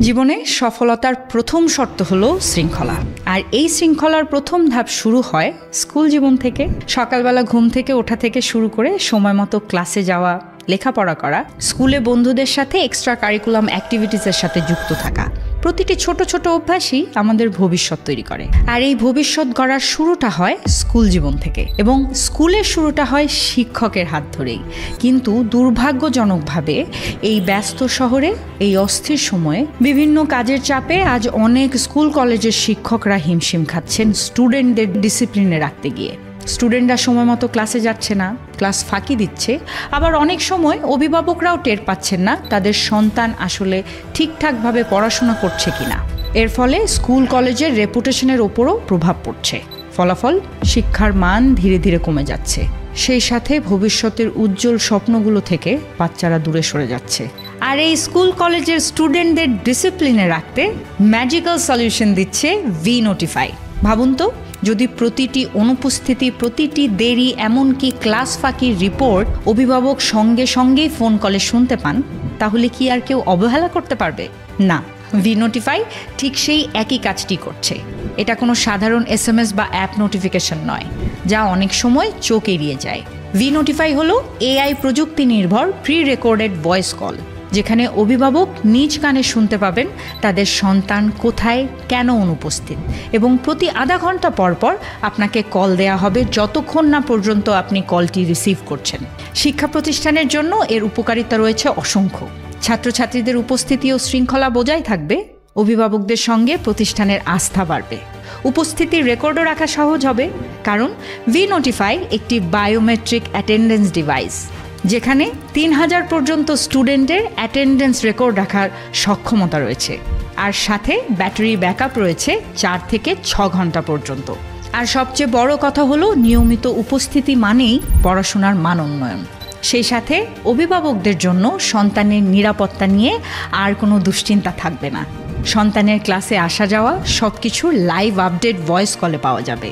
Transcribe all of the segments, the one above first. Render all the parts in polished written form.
জীবনে সফলতার প্রথম শর্ত হলো শৃঙ্খলা। আর এই শৃঙ্খলার প্রথম ধাপ শুরু হয় স্কুল জীবন থেকে। সকালবেলা ঘুম থেকে ওঠা থেকে শুরু করে সময় মতো ক্লাসে যাওয়া, লেখাপড়া করা, স্কুলে বন্ধুদের সাথে এক্সট্রা কারিকুলাম অ্যাক্টিভিটিসের সাথে যুক্ত থাকা। প্রতিটি ছোট ছোট অভ্যাসই আমাদের ভবিষ্যৎ তৈরি করে। আর এই ভবিষ্যৎ গড়ার শুরুটা হয় স্কুল জীবন থেকে, এবং স্কুলের শুরুটা হয় শিক্ষকের হাত ধরেই। কিন্তু দুর্ভাগ্যজনকভাবে এই ব্যস্ত শহরে, এই অস্থির সময়ে, বিভিন্ন কাজের চাপে আজ অনেক স্কুল কলেজের শিক্ষকরা হিমশিম খাচ্ছেন স্টুডেন্টদের ডিসিপ্লিনে রাখতে গিয়ে। স্টুডেন্টরা সময় মতো ক্লাসে যাচ্ছে না, ক্লাস ফাঁকি দিচ্ছে। আবার অনেক সময় অভিভাবকরাও টের পাচ্ছেন না তাদের সন্তান আসলে ঠিকঠাকভাবে পড়াশোনা করছে কিনা। এর ফলে স্কুল কলেজের রেপুটেশনের ওপরও প্রভাব পড়ছে। ফলাফল, শিক্ষার মান ধীরে ধীরে কমে যাচ্ছে। সেই সাথে ভবিষ্যতের উজ্জ্বল স্বপ্নগুলো থেকে বাচ্চারা দূরে সরে যাচ্ছে। আর এই স্কুল কলেজের স্টুডেন্টদের ডিসিপ্লিনে রাখতে ম্যাজিক্যাল সলিউশন দিচ্ছে V-Notify। ভাবুন তো, যদি প্রতিটি অনুপস্থিতি, প্রতিটি দেরি, এমনকি ক্লাস ফাঁকির রিপোর্ট অভিভাবক সঙ্গে সঙ্গেই ফোন কলে শুনতে পান, তাহলে কি আর কেউ অবহেলা করতে পারবে? না, V-Notify ঠিক সেই একই কাজটি করছে। এটা কোনো সাধারণ SMS বা অ্যাপ নোটিফিকেশন নয়, যা অনেক সময় চোখ এড়িয়ে যায়। V-Notify হলো AI প্রযুক্তি নির্ভর প্রি রেকর্ডেড ভয়েস কল, যেখানে অভিভাবক নিজ কানে শুনতে পাবেন তাদের সন্তান কোথায়, কেন অনুপস্থিত, এবং প্রতি আধা ঘন্টা পর পর আপনাকে কল দেয়া হবে যতক্ষণ না পর্যন্ত আপনি কলটি রিসিভ করছেন। শিক্ষা প্রতিষ্ঠানের জন্য এর উপকারিতা রয়েছে অসংখ্য। ছাত্রছাত্রীদের উপস্থিতি ও শৃঙ্খলা বজায় থাকবে, অভিভাবকদের সঙ্গে প্রতিষ্ঠানের আস্থা বাড়বে, উপস্থিতির রেকর্ডও রাখা সহজ হবে, কারণ V-Notify একটি বায়োমেট্রিক অ্যাটেন্ডেন্স ডিভাইস, যেখানে 3000 পর্যন্ত স্টুডেন্টের অ্যাটেন্ডেন্স রেকর্ড রাখার সক্ষমতা রয়েছে। আর সাথে ব্যাটারি ব্যাকআপ রয়েছে 4 থেকে 6 ঘন্টা পর্যন্ত। আর সবচেয়ে বড় কথা হলো, নিয়মিত উপস্থিতি মানেই পড়াশোনার মান উন্নয়ন। সেই সাথে অভিভাবকদের জন্য সন্তানের নিরাপত্তা নিয়ে আর কোনো দুশ্চিন্তা থাকবে না। সন্তানের ক্লাসে আসা যাওয়া সব কিছু লাইভ আপডেট ভয়েস কলে পাওয়া যাবে।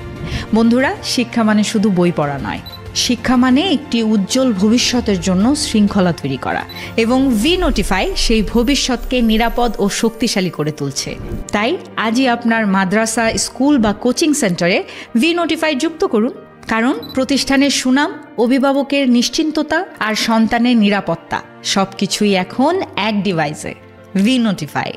বন্ধুরা, শিক্ষা মানে শুধু বই পড়া নয়। শিক্ষা মানে একটি উজ্জ্বল ভবিষ্যতের জন্য শৃঙ্খলা তৈরি করা, এবং V-Notify সেই ভবিষ্যৎকে নিরাপদ ও শক্তিশালী করে তুলছে। তাই আজই আপনার মাদ্রাসা, স্কুল বা কোচিং সেন্টারে V-Notify যুক্ত করুন, কারণ প্রতিষ্ঠানের সুনাম, অভিভাবকের নিশ্চিন্ততা আর সন্তানের নিরাপত্তা সবকিছুই এখন এক ডিভাইসে। V-Notify।